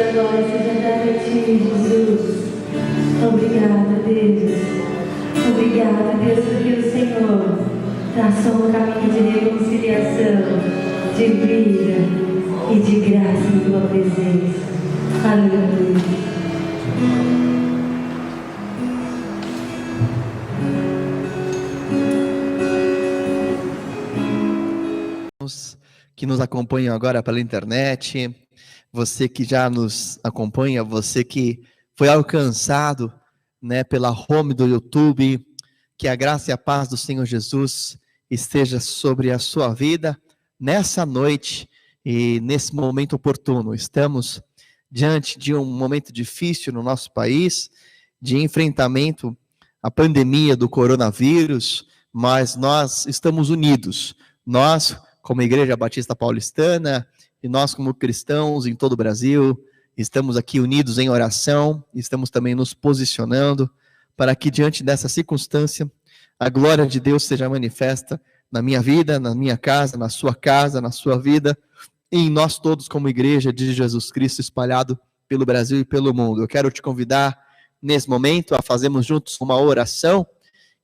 a glória seja dada a Ti, Jesus. Obrigada, Deus. Obrigada, Deus, porque o Senhor traçou um caminho de reconciliação, de vida e de graça em Tua presença. Aleluia. Que nos acompanham agora pela internet, você que já nos acompanha, você que foi alcançado, né, pela home do YouTube, que a graça e a paz do Senhor Jesus esteja sobre a sua vida nessa noite e nesse momento oportuno. Estamos diante de um momento difícil no nosso país, de enfrentamento à pandemia do coronavírus, mas nós estamos unidos. Nós, como Igreja Batista Paulistana, e nós como cristãos em todo o Brasil, estamos aqui unidos em oração, estamos também nos posicionando para que diante dessa circunstância, a glória de Deus seja manifesta na minha vida, na minha casa, na sua vida, e em nós todos como Igreja de Jesus Cristo espalhado pelo Brasil e pelo mundo. Eu quero te convidar nesse momento a fazermos juntos uma oração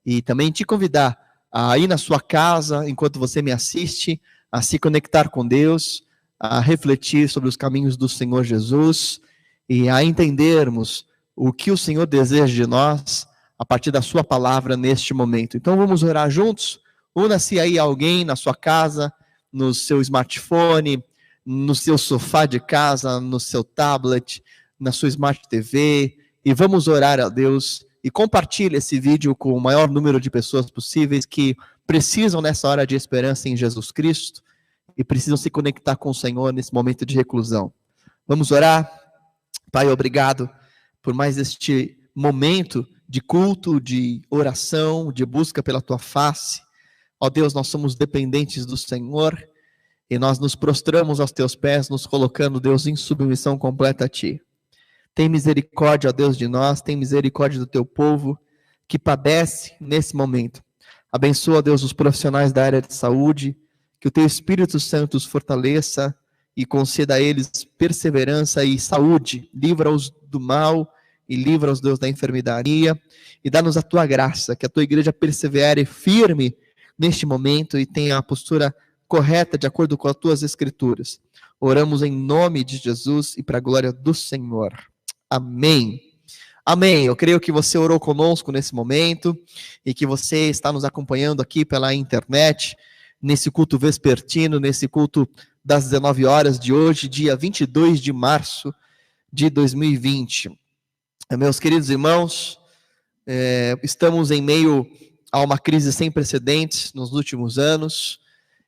e também te convidar a ir na sua casa, enquanto você me assiste, a se conectar com Deus, a refletir sobre os caminhos do Senhor Jesus e a entendermos o que o Senhor deseja de nós a partir da sua palavra neste momento. Então vamos orar juntos. Una-se aí alguém na sua casa, no seu smartphone, no seu sofá de casa, no seu tablet, na sua Smart TV, e vamos orar a Deus e compartilhe esse vídeo com o maior número de pessoas possíveis que precisam nessa hora de esperança em Jesus Cristo e precisam se conectar com o Senhor nesse momento de reclusão. Vamos orar? Pai, obrigado por mais este momento de culto, de oração, de busca pela Tua face. Ó Deus, nós somos dependentes do Senhor e nós nos prostramos aos Teus pés, nos colocando, Deus, em submissão completa a Ti. Tem misericórdia, ó Deus, de nós, tem misericórdia do Teu povo que padece nesse momento. Abençoa, Deus, os profissionais da área de saúde, que o Teu Espírito Santo os fortaleça e conceda a eles perseverança e saúde. Livra-os do mal e livra-os, Deus, da enfermidade. E dá-nos a Tua graça, que a Tua igreja persevere firme neste momento e tenha a postura correta de acordo com as Tuas Escrituras. Oramos em nome de Jesus e para a glória do Senhor. Amém. Amém. Eu creio que você orou conosco nesse momento e que você está nos acompanhando aqui pela internet, nesse culto vespertino, nesse culto das 19 horas de hoje, dia 22 de março de 2020. Meus queridos irmãos, estamos em meio a uma crise sem precedentes nos últimos anos,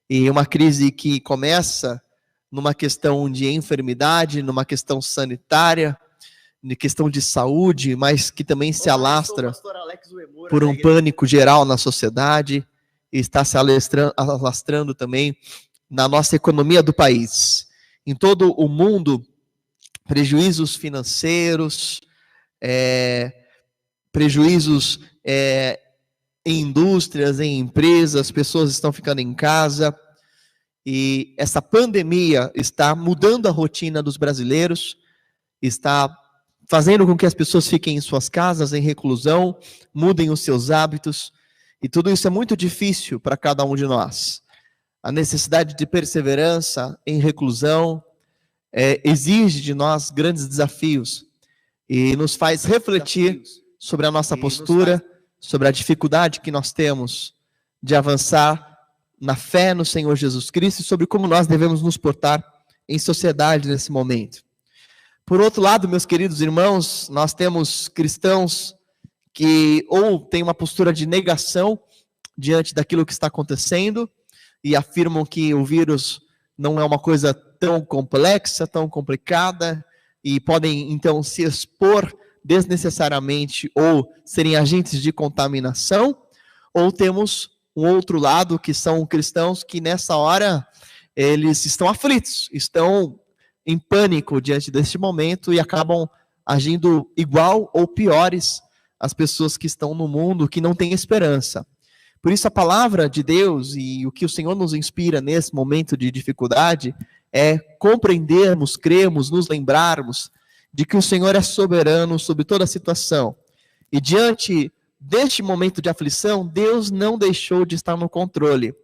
e uma crise que começa numa questão de enfermidade, numa questão sanitária, de questão de saúde, mas que também se alastra por um pânico geral na sociedade e está se alastrando também na nossa economia do país. Em todo o mundo, prejuízos financeiros, prejuízos em indústrias, em empresas, pessoas estão ficando em casa, e essa pandemia está mudando a rotina dos brasileiros, está fazendo com que as pessoas fiquem em suas casas, em reclusão, mudem os seus hábitos, e tudo isso é muito difícil para cada um de nós. A necessidade de perseverança em reclusão exige de nós grandes desafios, e nos faz refletir sobre a nossa postura, sobre a dificuldade que nós temos de avançar na fé no Senhor Jesus Cristo e sobre como nós devemos nos portar em sociedade nesse momento. Por outro lado, meus queridos irmãos, nós temos cristãos que ou têm uma postura de negação diante daquilo que está acontecendo e afirmam que o vírus não é uma coisa tão complexa, tão complicada, e podem então se expor desnecessariamente ou serem agentes de contaminação. Ou temos um outro lado, que são cristãos que nessa hora eles estão aflitos, estão em pânico diante deste momento e acabam agindo igual ou piores às pessoas que estão no mundo, que não têm esperança. Por isso a palavra de Deus e o que o Senhor nos inspira nesse momento de dificuldade é compreendermos, crermos, nos lembrarmos de que o Senhor é soberano sobre toda a situação. E diante deste momento de aflição, Deus não deixou de estar no controle.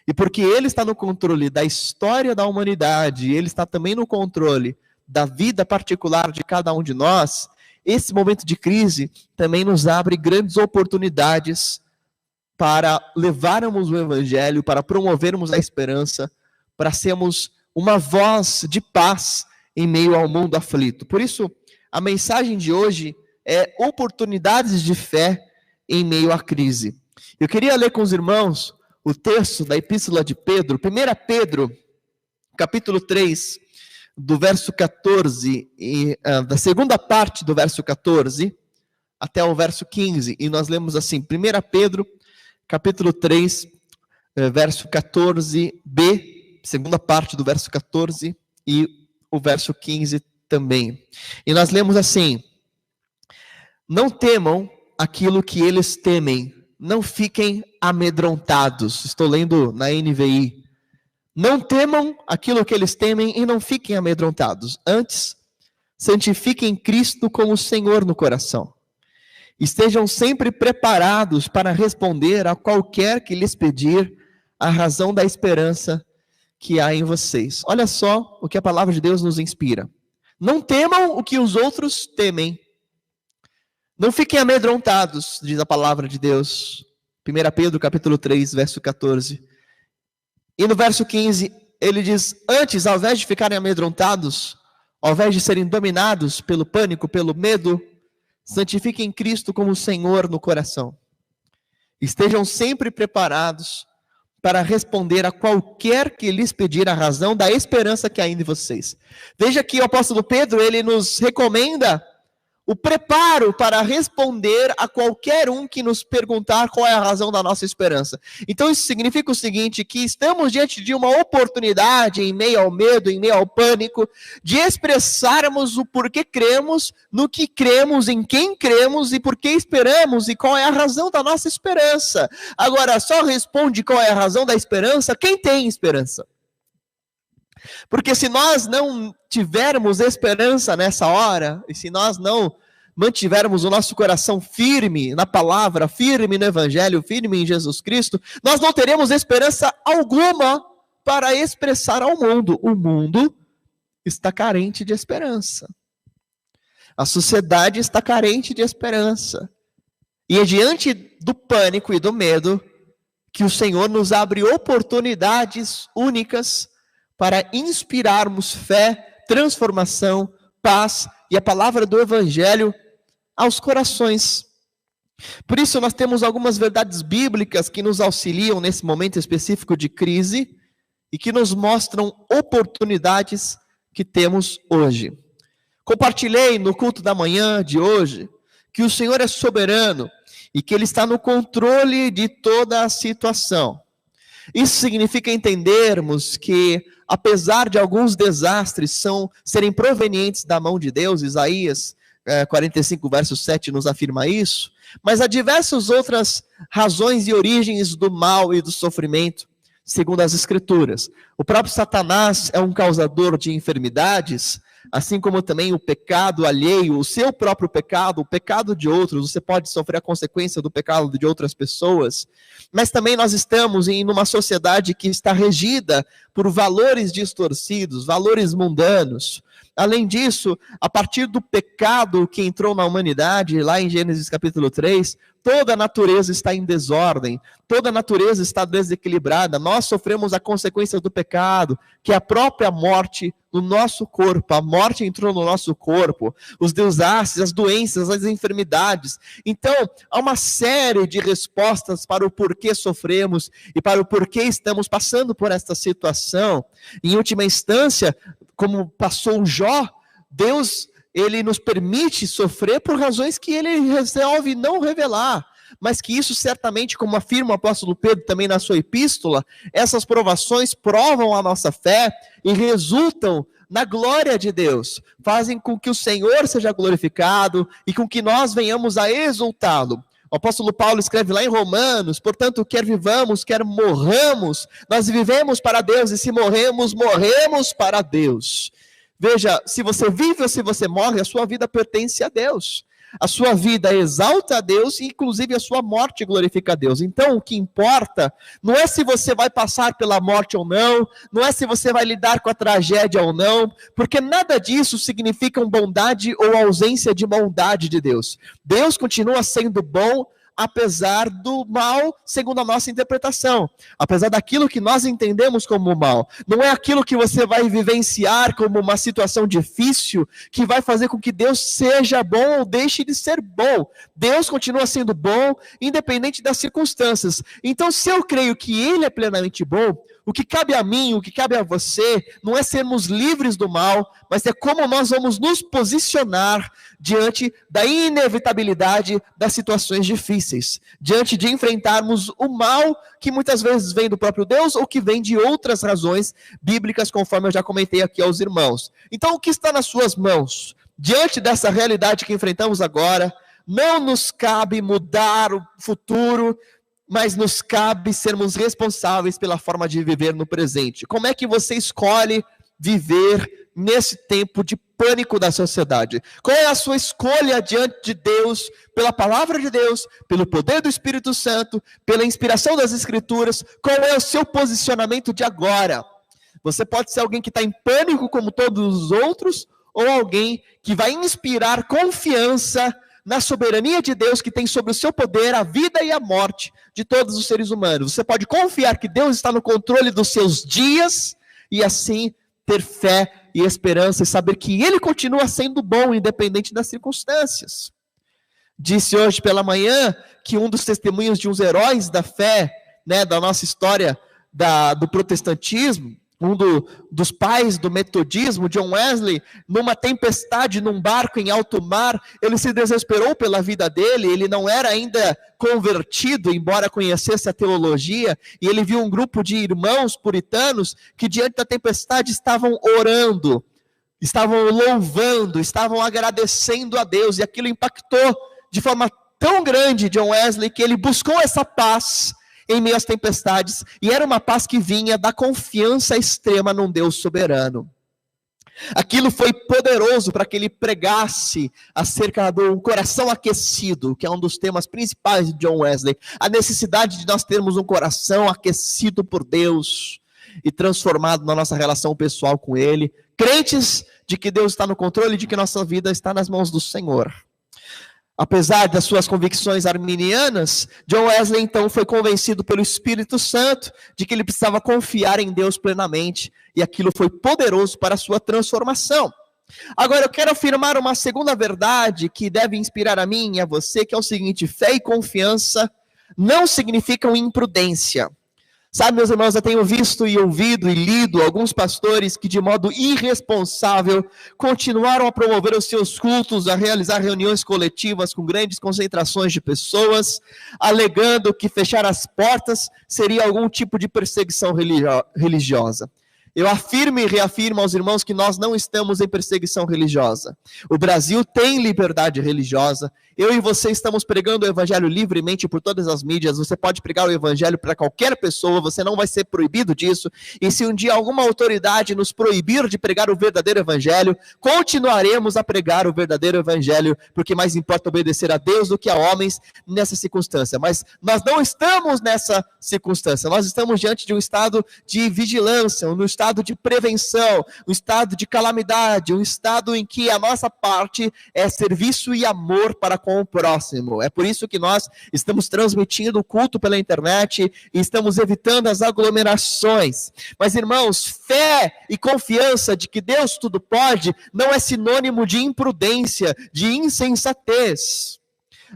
E porque Ele está no controle da história da humanidade, Ele está também no controle da vida particular de cada um de nós, esse momento de crise também nos abre grandes oportunidades para levarmos o Evangelho, para promovermos a esperança, para sermos uma voz de paz em meio ao mundo aflito. Por isso, a mensagem de hoje é oportunidades de fé em meio à crise. Eu queria ler com os irmãos o texto da Epístola de Pedro, 1 Pedro, capítulo 3, do verso 14, da segunda parte do verso 14, até o verso 15, e nós lemos assim, 1 Pedro, capítulo 3, verso 14b, segunda parte do verso 14, e o verso 15 também. E nós lemos assim: não temam aquilo que eles temem, não fiquem amedrontados. Estou lendo na NVI. Não temam aquilo que eles temem e não fiquem amedrontados. Antes, santifiquem Cristo como Senhor no coração. Estejam sempre preparados para responder a qualquer que lhes pedir a razão da esperança que há em vocês. Olha só o que a palavra de Deus nos inspira. Não temam o que os outros temem. Não fiquem amedrontados, diz a palavra de Deus. 1 Pedro, capítulo 3, verso 14. E no verso 15, ele diz: antes, ao invés de ficarem amedrontados, ao invés de serem dominados pelo pânico, pelo medo, santifiquem Cristo como Senhor no coração. Estejam sempre preparados para responder a qualquer que lhes pedir a razão da esperança que há em vocês. Veja que o apóstolo Pedro, ele nos recomenda o preparo para responder a qualquer um que nos perguntar qual é a razão da nossa esperança. Então isso significa o seguinte, que estamos diante de uma oportunidade, em meio ao medo, em meio ao pânico, de expressarmos o porquê cremos, no que cremos, em quem cremos e por que esperamos e qual é a razão da nossa esperança. Agora, só responde qual é a razão da esperança quem tem esperança. Porque se nós não tivermos esperança nessa hora, e se nós não mantivermos o nosso coração firme na palavra, firme no Evangelho, firme em Jesus Cristo, nós não teremos esperança alguma para expressar ao mundo. O mundo está carente de esperança. A sociedade está carente de esperança. E é diante do pânico e do medo que o Senhor nos abre oportunidades únicas para inspirarmos fé, transformação, paz e a palavra do Evangelho aos corações. Por isso nós temos algumas verdades bíblicas que nos auxiliam nesse momento específico de crise e que nos mostram oportunidades que temos hoje. Compartilhei no culto da manhã de hoje que o Senhor é soberano e que Ele está no controle de toda a situação. Isso significa entendermos que, apesar de alguns desastres serem provenientes da mão de Deus, Isaías 45, verso 7 nos afirma isso, mas há diversas outras razões e origens do mal e do sofrimento, segundo as Escrituras. O próprio Satanás é um causador de enfermidades, assim como também o pecado alheio, o seu próprio pecado, o pecado de outros. Você pode sofrer a consequência do pecado de outras pessoas, mas também nós estamos em uma sociedade que está regida por valores distorcidos, valores mundanos. Além disso, a partir do pecado que entrou na humanidade, lá em Gênesis capítulo 3, toda a natureza está em desordem, toda a natureza está desequilibrada. Nós sofremos a consequência do pecado, que é a própria morte no nosso corpo. A morte entrou no nosso corpo, os desastres, as doenças, as enfermidades. Então, há uma série de respostas para o porquê sofremos e para o porquê estamos passando por esta situação. Em última instância, como passou Jó, Deus, Ele nos permite sofrer por razões que Ele resolve não revelar, mas que isso certamente, como afirma o apóstolo Pedro também na sua epístola, essas provações provam a nossa fé e resultam na glória de Deus, fazem com que o Senhor seja glorificado e com que nós venhamos a exultá-lo. O apóstolo Paulo escreve lá em Romanos: portanto, quer vivamos, quer morramos, nós vivemos para Deus, e se morremos, morremos para Deus. Veja, se você vive ou se você morre, a sua vida pertence a Deus. A sua vida exalta a Deus e, inclusive, a sua morte glorifica a Deus. Então, o que importa não é se você vai passar pela morte ou não, não é se você vai lidar com a tragédia ou não, porque nada disso significa bondade ou ausência de bondade de Deus. Deus continua sendo bom, apesar do mal, segundo a nossa interpretação, apesar daquilo que nós entendemos como mal. Não é aquilo que você vai vivenciar como uma situação difícil que vai fazer com que Deus seja bom ou deixe de ser bom. Deus continua sendo bom, independente das circunstâncias. Então, se eu creio que Ele é plenamente bom, o que cabe a mim, o que cabe a você, não é sermos livres do mal, mas é como nós vamos nos posicionar diante da inevitabilidade das situações difíceis, diante de enfrentarmos o mal que muitas vezes vem do próprio Deus ou que vem de outras razões bíblicas, conforme eu já comentei aqui aos irmãos. Então, o que está nas suas mãos? Diante dessa realidade que enfrentamos agora, não nos cabe mudar o futuro, mas nos cabe sermos responsáveis pela forma de viver no presente. Como é que você escolhe viver nesse tempo de pânico da sociedade? Qual é a sua escolha diante de Deus, pela palavra de Deus, pelo poder do Espírito Santo, pela inspiração das Escrituras? Qual é o seu posicionamento de agora? Você pode ser alguém que está em pânico como todos os outros, ou alguém que vai inspirar confiança na soberania de Deus, que tem sobre o seu poder a vida e a morte de todos os seres humanos. Você pode confiar que Deus está no controle dos seus dias e assim ter fé e esperança e saber que Ele continua sendo bom, independente das circunstâncias. Disse hoje pela manhã que um dos testemunhos de uns heróis da fé, da nossa história do protestantismo, dos pais do metodismo, John Wesley, numa tempestade, num barco em alto mar, ele se desesperou pela vida dele, ele não era ainda convertido, embora conhecesse a teologia, e ele viu um grupo de irmãos puritanos que diante da tempestade estavam orando, estavam louvando, estavam agradecendo a Deus, e aquilo impactou de forma tão grande John Wesley, que ele buscou essa paz em meio às tempestades, e era uma paz que vinha da confiança extrema num Deus soberano. Aquilo foi poderoso para que ele pregasse acerca do coração aquecido, que é um dos temas principais de John Wesley, a necessidade de nós termos um coração aquecido por Deus e transformado na nossa relação pessoal com Ele, crentes de que Deus está no controle e de que nossa vida está nas mãos do Senhor. Apesar das suas convicções arminianas, John Wesley então foi convencido pelo Espírito Santo de que ele precisava confiar em Deus plenamente, e aquilo foi poderoso para a sua transformação. Agora eu quero afirmar uma segunda verdade que deve inspirar a mim e a você, que é o seguinte: fé e confiança não significam imprudência. Sabe, meus irmãos, eu tenho visto e ouvido e lido alguns pastores que de modo irresponsável continuaram a promover os seus cultos, a realizar reuniões coletivas com grandes concentrações de pessoas, alegando que fechar as portas seria algum tipo de perseguição religiosa. Eu afirmo e reafirmo aos irmãos que nós não estamos em perseguição religiosa. O Brasil tem liberdade religiosa. Eu e você estamos pregando o evangelho livremente por todas as mídias. Você pode pregar o evangelho para qualquer pessoa, você não vai ser proibido disso. E se um dia alguma autoridade nos proibir de pregar o verdadeiro evangelho, continuaremos a pregar o verdadeiro evangelho, porque mais importa obedecer a Deus do que a homens nessa circunstância. Mas nós não estamos nessa circunstância. Nós estamos diante de um estado de vigilância, um estado de prevenção, um estado de calamidade, um estado em que a nossa parte é serviço e amor para com o próximo. É por isso que nós estamos transmitindo o culto pela internet e estamos evitando as aglomerações. Mas, irmãos, fé e confiança de que Deus tudo pode não é sinônimo de imprudência, de insensatez.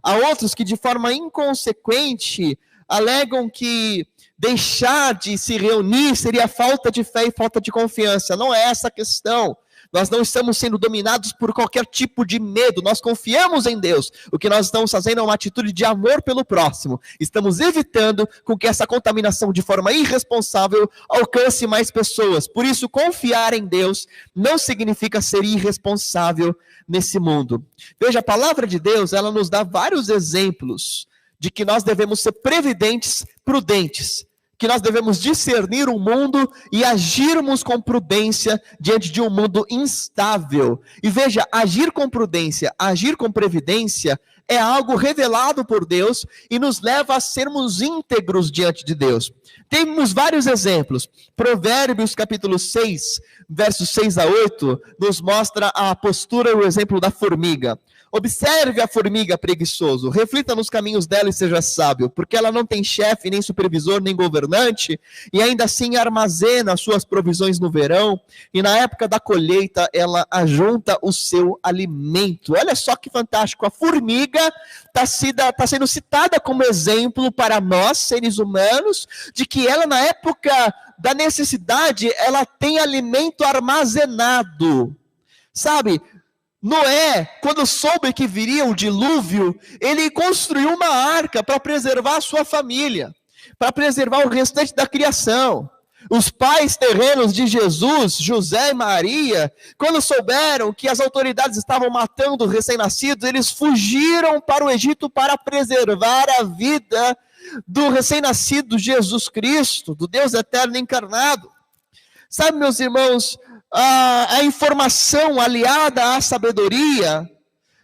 Há outros que de forma inconsequente alegam que deixar de se reunir seria falta de fé e falta de confiança. Não é essa a questão. Nós não estamos sendo dominados por qualquer tipo de medo. Nós confiamos em Deus. O que nós estamos fazendo é uma atitude de amor pelo próximo. Estamos evitando com que essa contaminação de forma irresponsável alcance mais pessoas. Por isso, confiar em Deus não significa ser irresponsável nesse mundo. Veja, a palavra de Deus, ela nos dá vários exemplos de que nós devemos ser previdentes, prudentes. que nós devemos discernir o mundo e agirmos com prudência diante de um mundo instável. E veja, agir com prudência, agir com previdência é algo revelado por Deus e nos leva a sermos íntegros diante de Deus. Temos vários exemplos. Provérbios capítulo 6, versos 6 a 8, nos mostra a postura e o exemplo da formiga. Observe a formiga, preguiçoso, reflita nos caminhos dela e seja sábio, porque ela não tem chefe, nem supervisor, nem governante, e ainda assim armazena suas provisões no verão, e na época da colheita ela ajunta o seu alimento. Olha só que fantástico, a formiga está sendo citada como exemplo para nós, seres humanos, de que ela na época da necessidade, ela tem alimento armazenado. Sabe, Noé, quando soube que viria o dilúvio, ele construiu uma arca para preservar a sua família, para preservar o restante da criação. Os pais terrenos de Jesus, José e Maria, quando souberam que as autoridades estavam matando os recém-nascidos, eles fugiram para o Egito para preservar a vida do recém-nascido Jesus Cristo, do Deus eterno encarnado. Sabe, meus irmãos, a informação aliada à sabedoria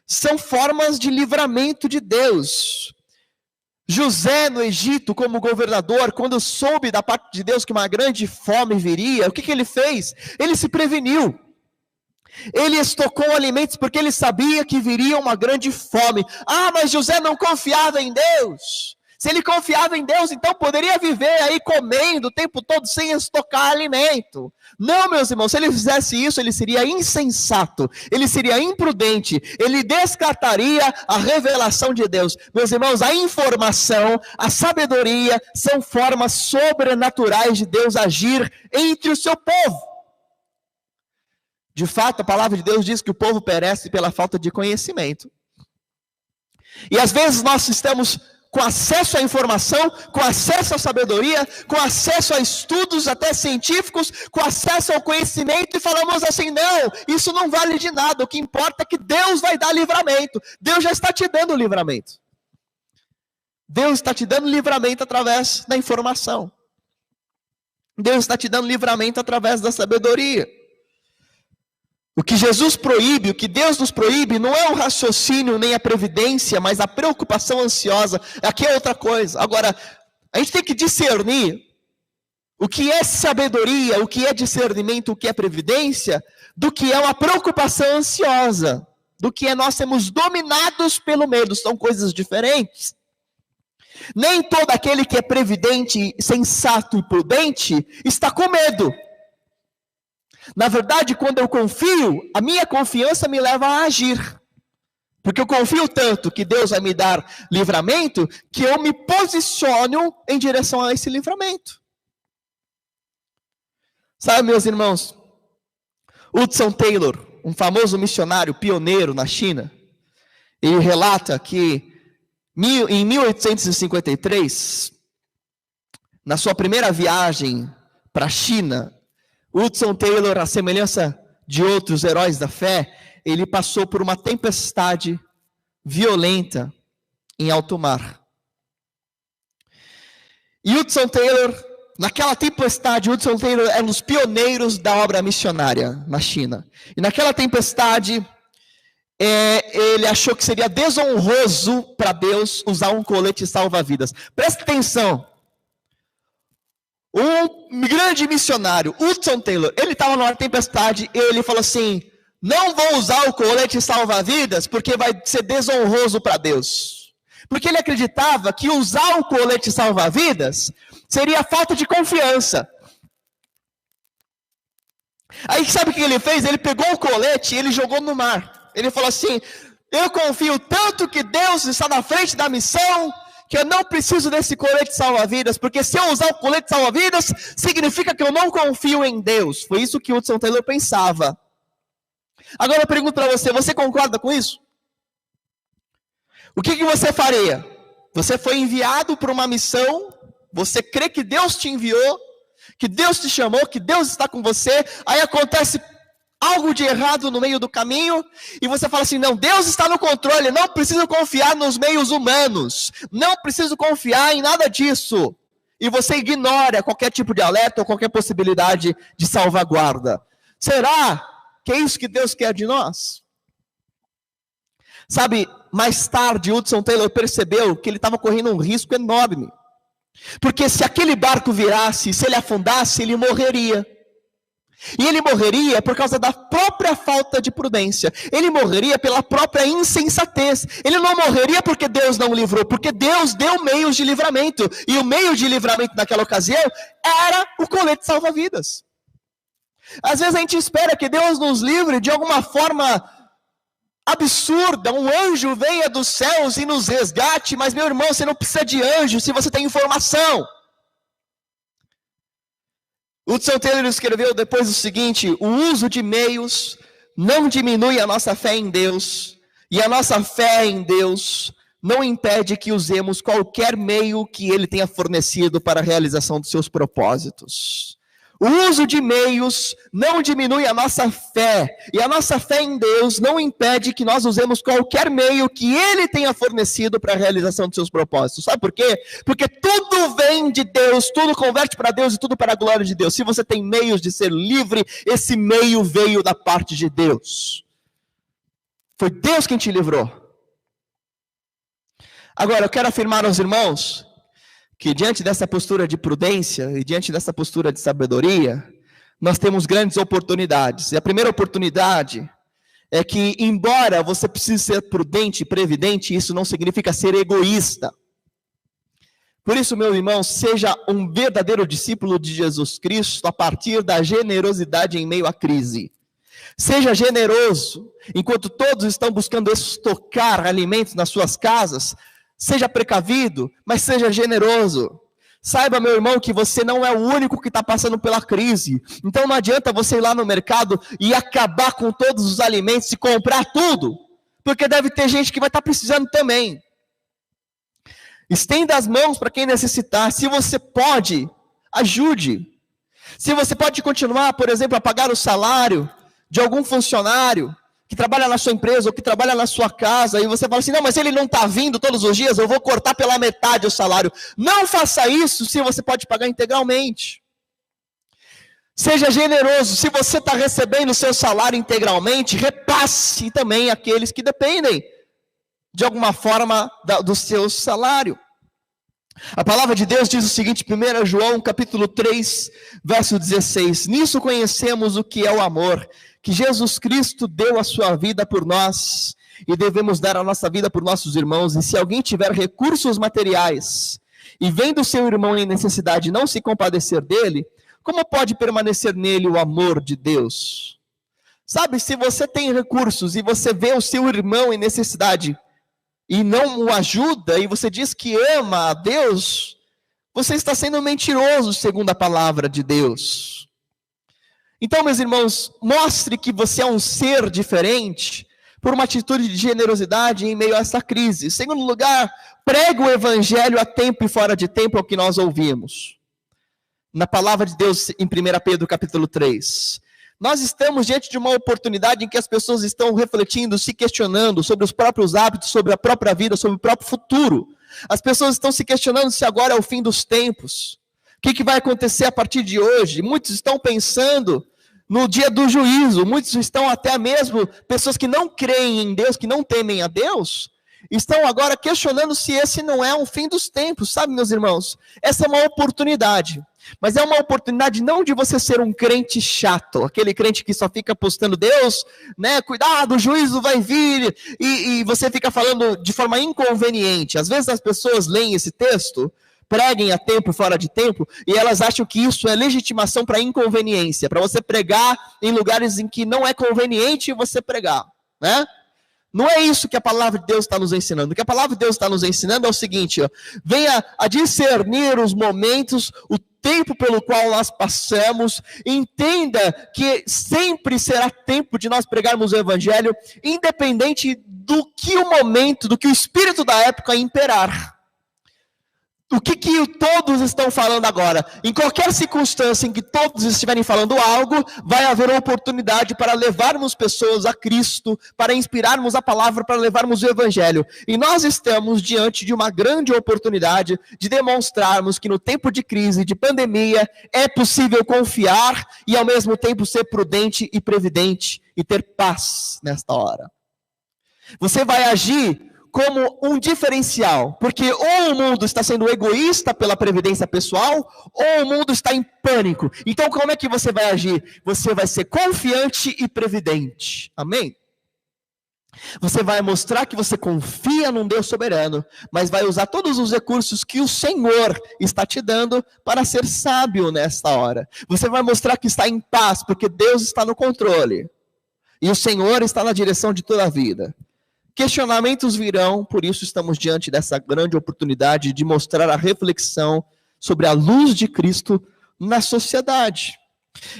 são formas de livramento de Deus. José no Egito, como governador, quando soube da parte de Deus que uma grande fome viria, o que ele fez? Ele se preveniu. Ele estocou alimentos porque ele sabia que viria uma grande fome. Ah, mas José não confiava em Deus. Se ele confiava em Deus, então poderia viver aí comendo o tempo todo sem estocar alimento. Não, meus irmãos, se ele fizesse isso, ele seria insensato, ele seria imprudente, ele descartaria a revelação de Deus. Meus irmãos, a informação, a sabedoria são formas sobrenaturais de Deus agir entre o seu povo. De fato, a palavra de Deus diz que o povo perece pela falta de conhecimento. E às vezes nós estamos com acesso à informação, com acesso à sabedoria, com acesso a estudos até científicos, com acesso ao conhecimento e falamos assim, não, isso não vale de nada, o que importa é que Deus vai dar livramento. Deus já está te dando livramento. Deus está te dando livramento através da informação. Deus está te dando livramento através da sabedoria. O que Jesus proíbe, o que Deus nos proíbe, não é o raciocínio nem a previdência, mas a preocupação ansiosa. Aqui é outra coisa. Agora, a gente tem que discernir o que é sabedoria, o que é discernimento, o que é previdência, do que é uma preocupação ansiosa, do que é nós sermos dominados pelo medo. São coisas diferentes. Nem todo aquele que é previdente, sensato e prudente está com medo. Na verdade, quando eu confio, a minha confiança me leva a agir. Porque eu confio tanto que Deus vai me dar livramento, que eu me posiciono em direção a esse livramento. Sabe, meus irmãos, Hudson Taylor, um famoso missionário pioneiro na China, ele relata que em 1853, na sua primeira viagem para a China, Hudson Taylor, à semelhança de outros heróis da fé, ele passou por uma tempestade violenta em alto mar. E Hudson Taylor, naquela tempestade, Hudson Taylor era um dos pioneiros da obra missionária na China. E naquela tempestade, ele achou que seria desonroso para Deus usar um colete salva-vidas. Presta atenção. Um grande missionário, Hudson Taylor, ele estava numa tempestade e ele falou assim, não vou usar o colete salva-vidas porque vai ser desonroso para Deus. Porque ele acreditava que usar o colete salva-vidas seria falta de confiança. Aí sabe o que ele fez? Ele pegou o colete e ele jogou no mar. Ele falou assim, eu confio tanto que Deus está na frente da missão, que eu não preciso desse colete salva-vidas, porque se eu usar o colete salva-vidas, significa que eu não confio em Deus. Foi isso que Hudson Taylor pensava. Agora eu pergunto para você, você concorda com isso? O que você faria? Você foi enviado para uma missão, você crê que Deus te enviou, que Deus te chamou, que Deus está com você, aí acontece algo de errado no meio do caminho, e você fala assim, não, Deus está no controle, não preciso confiar nos meios humanos, não preciso confiar em nada disso, e você ignora qualquer tipo de alerta ou qualquer possibilidade de salvaguarda. Será que é isso que Deus quer de nós? Sabe, mais tarde, Hudson Taylor percebeu que ele estava correndo um risco enorme. Porque se aquele barco virasse, se ele afundasse, ele morreria. E ele morreria por causa da própria falta de prudência. Ele morreria pela própria insensatez. Ele não morreria porque Deus não livrou, porque Deus deu meios de livramento. E o meio de livramento naquela ocasião era o colete salva-vidas. Às vezes a gente espera que Deus nos livre de alguma forma absurda, um anjo venha dos céus e nos resgate, mas meu irmão, você não precisa de anjo se você tem informação. Hudson Taylor escreveu depois o seguinte: o uso de meios não diminui a nossa fé em Deus, e a nossa fé em Deus não impede que usemos qualquer meio que Ele tenha fornecido para a realização dos seus propósitos. O uso de meios não diminui a nossa fé, e a nossa fé em Deus não impede que nós usemos qualquer meio que Ele tenha fornecido para a realização dos seus propósitos. Sabe por quê? Porque tudo vem de Deus, tudo converte para Deus e tudo para a glória de Deus. Se você tem meios de ser livre, esse meio veio da parte de Deus. Foi Deus quem te livrou. Agora, eu quero afirmar aos irmãos que diante dessa postura de prudência e diante dessa postura de sabedoria, nós temos grandes oportunidades. E a primeira oportunidade é que, embora você precise ser prudente e previdente, isso não significa ser egoísta. Por isso, meu irmão, seja um verdadeiro discípulo de Jesus Cristo a partir da generosidade em meio à crise. Seja generoso, enquanto todos estão buscando estocar alimentos nas suas casas. Seja precavido, mas seja generoso. Saiba, meu irmão, que você não é o único que está passando pela crise. Então não adianta você ir lá no mercado e acabar com todos os alimentos e comprar tudo, porque deve ter gente que vai estar precisando também. Estenda as mãos para quem necessitar. Se você pode, ajude. Se você pode continuar, por exemplo, a pagar o salário de algum funcionário que trabalha na sua empresa ou que trabalha na sua casa, e você fala assim: não, mas ele não está vindo todos os dias, eu vou cortar pela metade o salário. Não faça isso se você pode pagar integralmente. Seja generoso. Se você está recebendo o seu salário integralmente, repasse também aqueles que dependem de alguma forma do seu salário. A palavra de Deus diz o seguinte, 1 João capítulo 3, verso 16: nisso conhecemos o que é o amor, que Jesus Cristo deu a sua vida por nós, e devemos dar a nossa vida por nossos irmãos. E se alguém tiver recursos materiais, e vendo seu irmão em necessidade não se compadecer dele, como pode permanecer nele o amor de Deus? Sabe, se você tem recursos e você vê o seu irmão em necessidade e não o ajuda, e você diz que ama a Deus, você está sendo mentiroso segundo a palavra de Deus. Então, meus irmãos, mostre que você é um ser diferente por uma atitude de generosidade em meio a essa crise. Em segundo lugar, pregue o evangelho a tempo e fora de tempo, é o que nós ouvimos. Na palavra de Deus em 1 Pedro capítulo 3. Nós estamos diante de uma oportunidade em que as pessoas estão refletindo, se questionando sobre os próprios hábitos, sobre a própria vida, sobre o próprio futuro. As pessoas estão se questionando se agora é o fim dos tempos. O que vai acontecer a partir de hoje? Muitos estão pensando no dia do juízo. Muitos estão até mesmo, pessoas que não creem em Deus, que não temem a Deus, estão agora questionando se esse não é o fim dos tempos. Sabe, meus irmãos? Essa é uma oportunidade. Mas é uma oportunidade não de você ser um crente chato, aquele crente que só fica postando Deus, né, cuidado, o juízo vai vir, e você fica falando de forma inconveniente. Às vezes as pessoas leem esse texto, preguem a tempo e fora de tempo, e elas acham que isso é legitimação para inconveniência, para você pregar em lugares em que não é conveniente você pregar, né? Não é isso que a palavra de Deus está nos ensinando. O que a palavra de Deus está nos ensinando é o seguinte: ó, venha a discernir os momentos, o tempo pelo qual nós passamos, entenda que sempre será tempo de nós pregarmos o evangelho, independente do que o momento, do que o espírito da época imperar. O que todos estão falando agora? Em qualquer circunstância em que todos estiverem falando algo, vai haver uma oportunidade para levarmos pessoas a Cristo, para inspirarmos a palavra, para levarmos o Evangelho. E nós estamos diante de uma grande oportunidade de demonstrarmos que no tempo de crise, de pandemia, é possível confiar e ao mesmo tempo ser prudente e previdente e ter paz nesta hora. Você vai agir como um diferencial, porque ou o mundo está sendo egoísta pela previdência pessoal, ou o mundo está em pânico. Então como é que você vai agir? Você vai ser confiante e previdente. Amém? Você vai mostrar que você confia num Deus soberano, mas vai usar todos os recursos que o Senhor está te dando para ser sábio nesta hora. Você vai mostrar que está em paz, porque Deus está no controle. E o Senhor está na direção de toda a vida. Questionamentos virão, por isso estamos diante dessa grande oportunidade de mostrar a reflexão sobre a luz de Cristo na sociedade.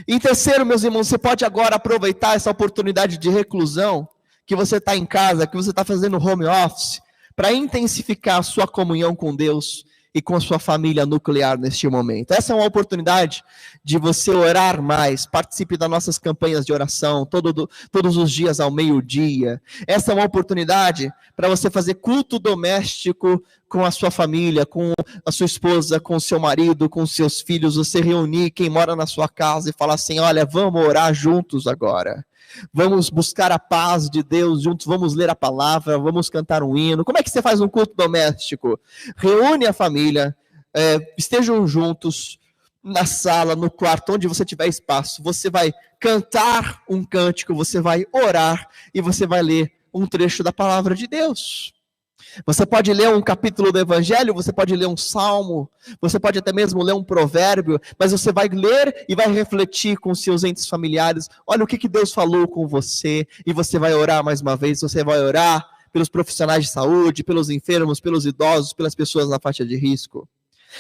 Em terceiro, meus irmãos, você pode agora aproveitar essa oportunidade de reclusão, que você está em casa, que você está fazendo home office, para intensificar a sua comunhão com Deus e com a sua família nuclear neste momento. Essa é uma oportunidade de você orar mais. Participe das nossas campanhas de oração todos os dias ao meio-dia. Essa é uma oportunidade para você fazer culto doméstico com a sua família, com a sua esposa, com o seu marido, com os seus filhos. Você reunir quem mora na sua casa e falar assim: olha, vamos orar juntos agora. Vamos buscar a paz de Deus juntos, vamos ler a palavra, vamos cantar um hino. Como é que você faz um culto doméstico? Reúne a família, estejam juntos na sala, no quarto, onde você tiver espaço. Você vai cantar um cântico, você vai orar e você vai ler um trecho da palavra de Deus. Você pode ler um capítulo do Evangelho, você pode ler um salmo, você pode até mesmo ler um provérbio, mas você vai ler e vai refletir com seus entes familiares. Olha o que Deus falou com você, e você vai orar mais uma vez. Você vai orar pelos profissionais de saúde, pelos enfermos, pelos idosos, pelas pessoas na faixa de risco.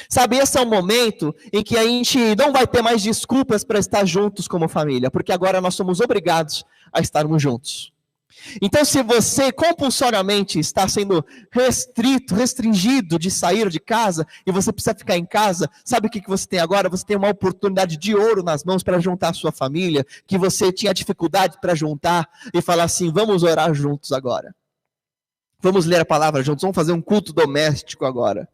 Sabe, esse é um momento em que a gente não vai ter mais desculpas para estar juntos como família, porque agora nós somos obrigados a estarmos juntos. Então, se você compulsoriamente está sendo restringido de sair de casa, e você precisa ficar em casa, sabe o que você tem agora? Você tem uma oportunidade de ouro nas mãos para juntar a sua família, que você tinha dificuldade para juntar, e falar assim: vamos orar juntos agora. Vamos ler a palavra juntos, vamos fazer um culto doméstico agora.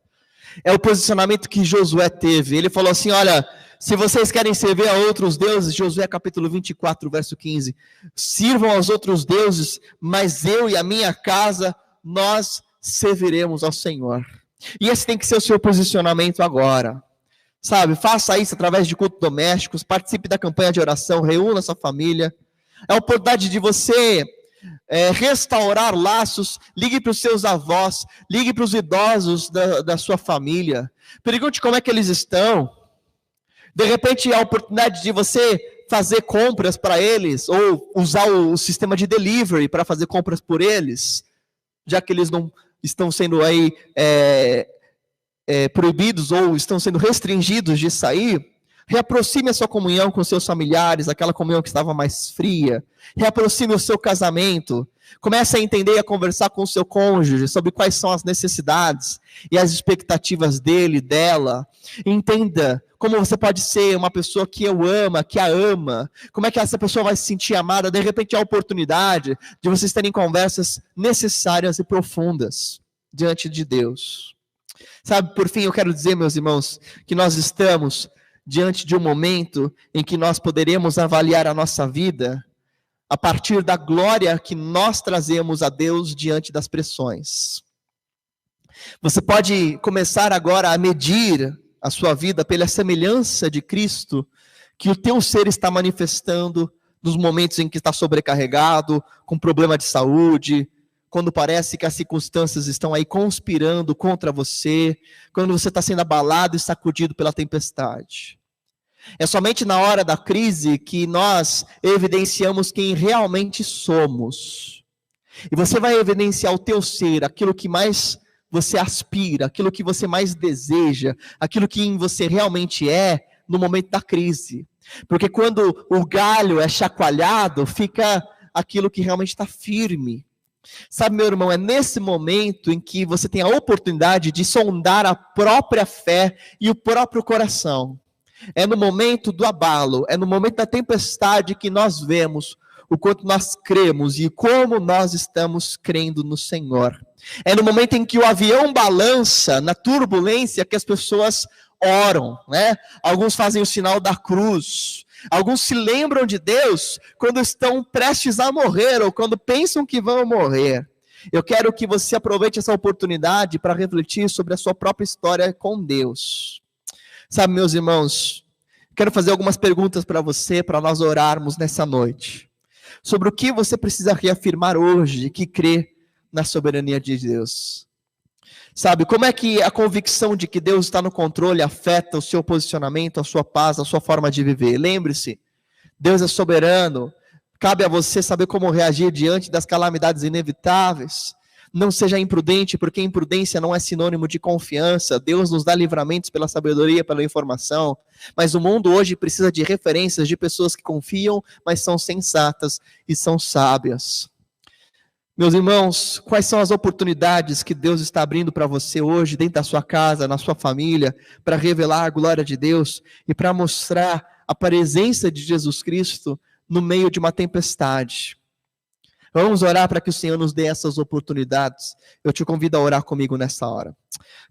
É o posicionamento que Josué teve. Ele falou assim: olha, se vocês querem servir a outros deuses, Josué capítulo 24, verso 15, sirvam aos outros deuses, mas eu e a minha casa, nós serviremos ao Senhor. E esse tem que ser o seu posicionamento agora. Sabe, faça isso através de cultos domésticos, participe da campanha de oração, reúna sua família. É a oportunidade de você restaurar laços. Ligue para os seus avós, ligue para os idosos da sua família, pergunte como é que eles estão. De repente, a oportunidade de você fazer compras para eles, ou usar o sistema de delivery para fazer compras por eles, já que eles não estão sendo aí proibidos ou estão sendo restringidos de sair. Reaproxime a sua comunhão com seus familiares, aquela comunhão que estava mais fria. Reaproxime o seu casamento. Comece a entender e a conversar com o seu cônjuge sobre quais são as necessidades e as expectativas dele, dela. Entenda como você pode ser uma pessoa que a ama. Como é que essa pessoa vai se sentir amada? De repente, há a oportunidade de vocês terem conversas necessárias e profundas diante de Deus. Sabe, por fim, eu quero dizer, meus irmãos, que nós estamos diante de um momento em que nós poderemos avaliar a nossa vida a partir da glória que nós trazemos a Deus diante das pressões. Você pode começar agora a medir a sua vida pela semelhança de Cristo que o teu ser está manifestando nos momentos em que está sobrecarregado, com problema de saúde, quando parece que as circunstâncias estão aí conspirando contra você, quando você está sendo abalado e sacudido pela tempestade. É somente na hora da crise que nós evidenciamos quem realmente somos. E você vai evidenciar o teu ser, aquilo que mais você aspira, aquilo que você mais deseja, aquilo que você realmente é no momento da crise. Porque quando o galho é chacoalhado, fica aquilo que realmente está firme. Sabe, meu irmão, é nesse momento em que você tem a oportunidade de sondar a própria fé e o próprio coração. É no momento do abalo, é no momento da tempestade que nós vemos o quanto nós cremos e como nós estamos crendo no Senhor. É no momento em que o avião balança, na turbulência, que as pessoas oram, né? Alguns fazem o sinal da cruz. Alguns se lembram de Deus quando estão prestes a morrer ou quando pensam que vão morrer. Eu quero que você aproveite essa oportunidade para refletir sobre a sua própria história com Deus. Sabe, meus irmãos, quero fazer algumas perguntas para você, para nós orarmos nessa noite. Sobre o que você precisa reafirmar hoje que crê na soberania de Deus. Sabe, como é que a convicção de que Deus está no controle afeta o seu posicionamento, a sua paz, a sua forma de viver? Lembre-se, Deus é soberano, cabe a você saber como reagir diante das calamidades inevitáveis. Não seja imprudente, porque imprudência não é sinônimo de confiança. Deus nos dá livramentos pela sabedoria, pela informação. Mas o mundo hoje precisa de referências de pessoas que confiam, mas são sensatas e são sábias. Meus irmãos, quais são as oportunidades que Deus está abrindo para você hoje, dentro da sua casa, na sua família, para revelar a glória de Deus e para mostrar a presença de Jesus Cristo no meio de uma tempestade? Vamos orar para que o Senhor nos dê essas oportunidades. Eu te convido a orar comigo nessa hora.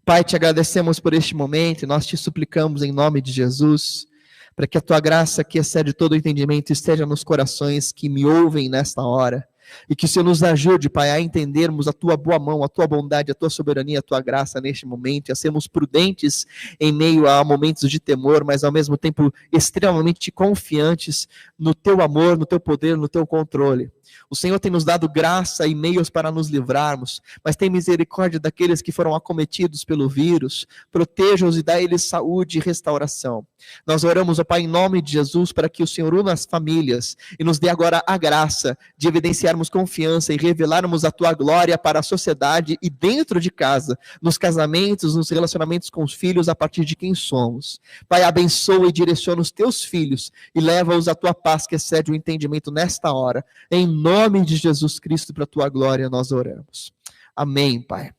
Pai, te agradecemos por este momento e nós te suplicamos em nome de Jesus, para que a tua graça, que excede todo o entendimento, esteja nos corações que me ouvem nesta hora. E que o Senhor nos ajude, Pai, a entendermos a tua boa mão, a tua bondade, a tua soberania, a tua graça neste momento, e a sermos prudentes em meio a momentos de temor, mas ao mesmo tempo extremamente confiantes no teu amor, no teu poder, no teu controle. O Senhor tem nos dado graça e meios para nos livrarmos, mas tem misericórdia daqueles que foram acometidos pelo vírus. Proteja-os e dá-lhes saúde e restauração. Nós oramos, ó Pai, em nome de Jesus, para que o Senhor una as famílias e nos dê agora a graça de evidenciarmos confiança e revelarmos a Tua glória para a sociedade e dentro de casa, nos casamentos, nos relacionamentos com os filhos, a partir de quem somos. Pai, abençoa e direciona os Teus filhos e leva-os à Tua paz que excede o entendimento nesta hora. Em nome de Jesus Cristo, para a Tua glória, nós oramos. Amém, Pai.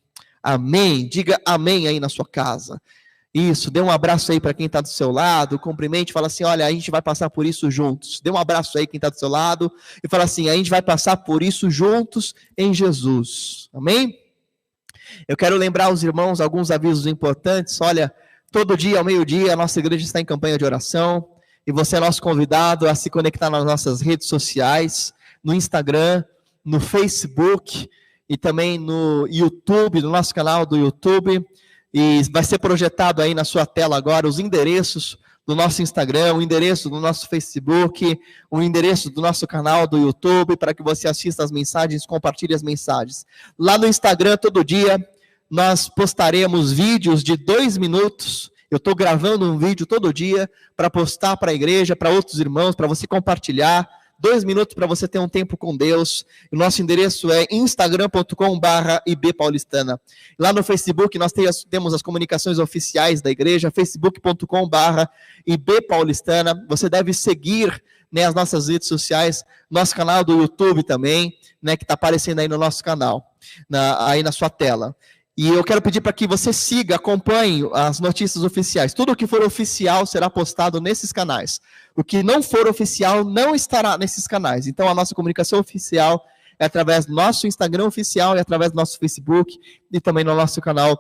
Amém. Diga amém aí na sua casa. Isso, dê um abraço aí para quem está do seu lado, cumprimente, fala assim, olha, a gente vai passar por isso juntos. Dê um abraço aí quem está do seu lado e fala assim, a gente vai passar por isso juntos em Jesus. Amém? Eu quero lembrar aos irmãos alguns avisos importantes. Olha, todo dia ao meio-dia a nossa igreja está em campanha de oração e você é nosso convidado a se conectar nas nossas redes sociais, no Instagram, no Facebook e também no YouTube, no nosso canal do YouTube. E vai ser projetado aí na sua tela agora os endereços do nosso Instagram, o endereço do nosso Facebook, o endereço do nosso canal do YouTube, para que você assista as mensagens, compartilhe as mensagens. Lá no Instagram, todo dia, nós postaremos vídeos de 2 minutos. Eu estou gravando um vídeo todo dia para postar para a igreja, para outros irmãos, para você compartilhar. 2 minutos para você ter um tempo com Deus. O nosso endereço é instagram.com/ibpaulistana. Lá no Facebook nós temos as comunicações oficiais da igreja, facebook.com/ibpaulistana. Você deve seguir, né, as nossas redes sociais, nosso canal do YouTube também, né, que está aparecendo aí no nosso canal, aí na sua tela. E eu quero pedir para que você siga, acompanhe as notícias oficiais. Tudo o que for oficial será postado nesses canais. O que não for oficial não estará nesses canais. Então, a nossa comunicação oficial é através do nosso Instagram oficial e através do nosso Facebook e também no nosso canal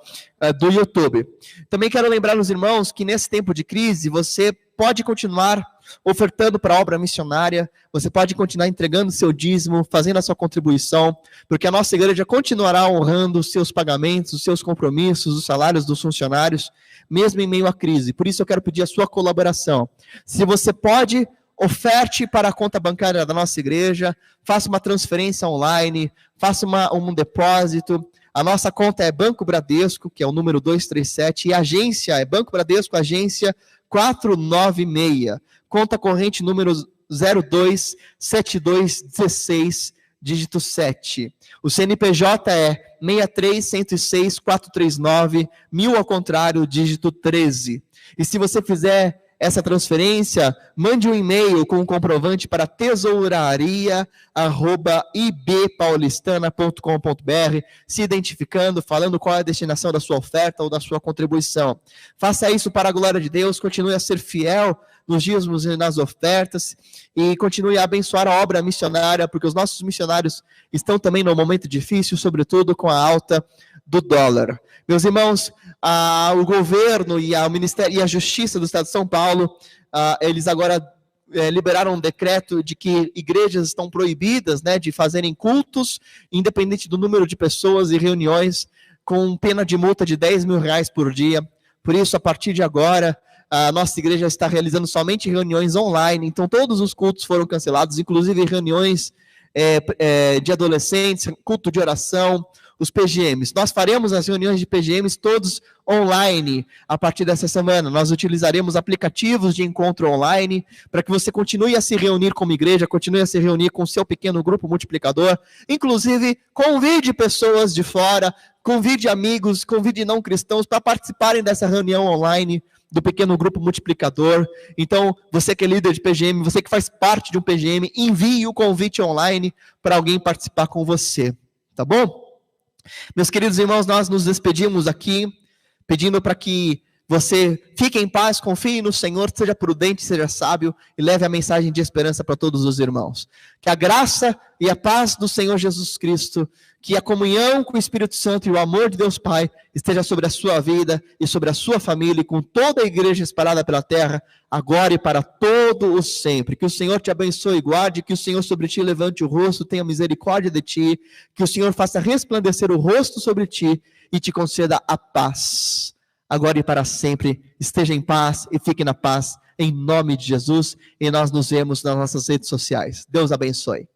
do YouTube. Também quero lembrar os irmãos que nesse tempo de crise você pode continuar ofertando para a obra missionária, você pode continuar entregando seu dízimo, fazendo a sua contribuição, porque a nossa igreja continuará honrando os seus pagamentos, os seus compromissos, os salários dos funcionários, mesmo em meio à crise. Por isso eu quero pedir a sua colaboração. Se você pode, oferte para a conta bancária da nossa igreja, faça uma transferência online, faça um depósito. A nossa conta é Banco Bradesco, que é o número 237, e a agência é Banco Bradesco, agência 496. Conta corrente número 027216, dígito 7. O CNPJ é 63106-439, 1000 ao contrário, dígito 13. E se você fizer essa transferência, mande um e-mail com o comprovante para tesouraria@ibpaulistana.com.br, se identificando, falando qual é a destinação da sua oferta ou da sua contribuição. Faça isso para a glória de Deus, continue a ser fiel nos dízimos e nas ofertas, e continue a abençoar a obra missionária, porque os nossos missionários estão também num momento difícil, sobretudo com a alta do dólar. Meus irmãos, o governo e o Ministério e a Justiça do Estado de São Paulo, eles agora liberaram um decreto de que igrejas estão proibidas, né, de fazerem cultos, independente do número de pessoas e reuniões, com pena de multa de R$10 mil por dia. Por isso, a partir de agora, a nossa igreja está realizando somente reuniões online, então todos os cultos foram cancelados, inclusive reuniões de adolescentes, culto de oração, os PGMs. Nós faremos as reuniões de PGMs todos online a partir dessa semana. Nós utilizaremos aplicativos de encontro online para que você continue a se reunir como igreja, continue a se reunir com o seu pequeno grupo multiplicador. Inclusive, convide pessoas de fora, convide amigos, convide não cristãos para participarem dessa reunião online do pequeno grupo multiplicador. Então, você que é líder de PGM, você que faz parte de um PGM, envie o convite online para alguém participar com você, tá bom? Meus queridos irmãos, nós nos despedimos aqui, pedindo para que você fique em paz, confie no Senhor, seja prudente, seja sábio e leve a mensagem de esperança para todos os irmãos. Que a graça e a paz do Senhor Jesus Cristo, que a comunhão com o Espírito Santo e o amor de Deus Pai esteja sobre a sua vida e sobre a sua família e com toda a igreja espalhada pela terra, agora e para todo o sempre. Que o Senhor te abençoe e guarde, que o Senhor sobre ti levante o rosto, tenha misericórdia de ti, que o Senhor faça resplandecer o rosto sobre ti e te conceda a paz. Agora e para sempre, esteja em paz e fique na paz, em nome de Jesus, e nós nos vemos nas nossas redes sociais. Deus abençoe.